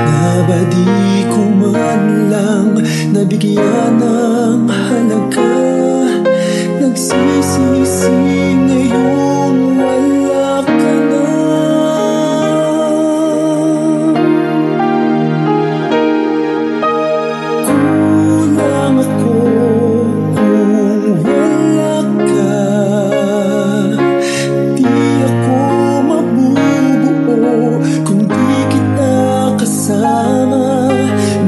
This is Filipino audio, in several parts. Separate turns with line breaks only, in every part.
na ba di ko man lang nabigyan ng halaga? Nagsisisi ngayong wala ka na. Kulang ako kung wala ka. Di ako mabubuo kung di kita kasama.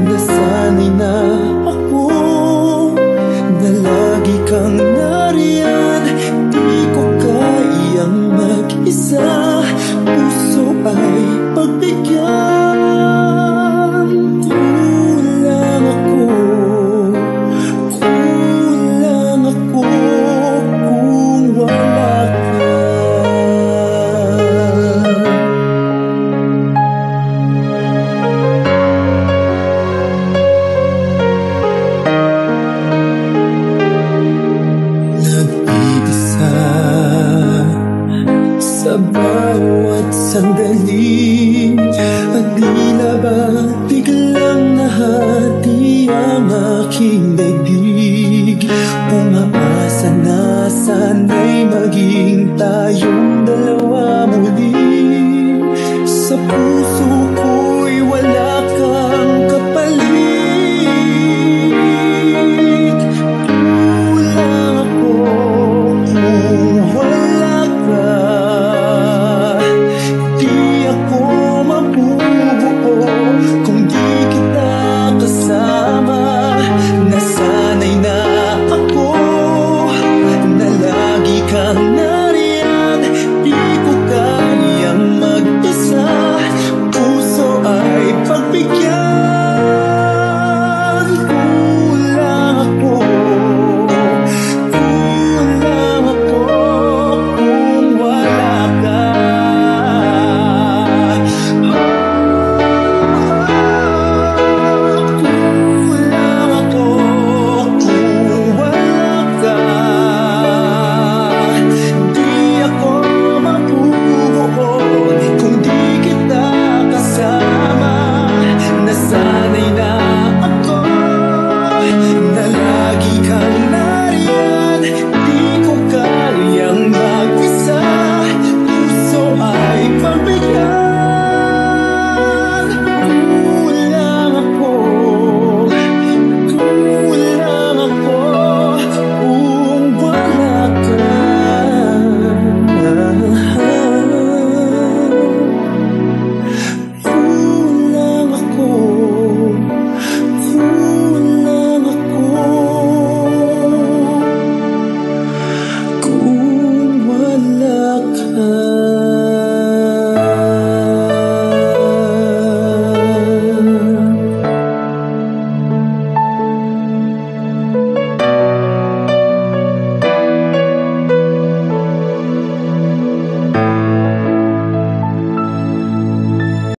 Nasanay na ako na lagi kang nariyan. Di ko kayang mag-isa, puso ay pagbigyan. Kulang ako kung wala ka. Nag-iisa sa bawat sandali, at tila ba biglang nahati ang aking daigdig. Umaasa na sana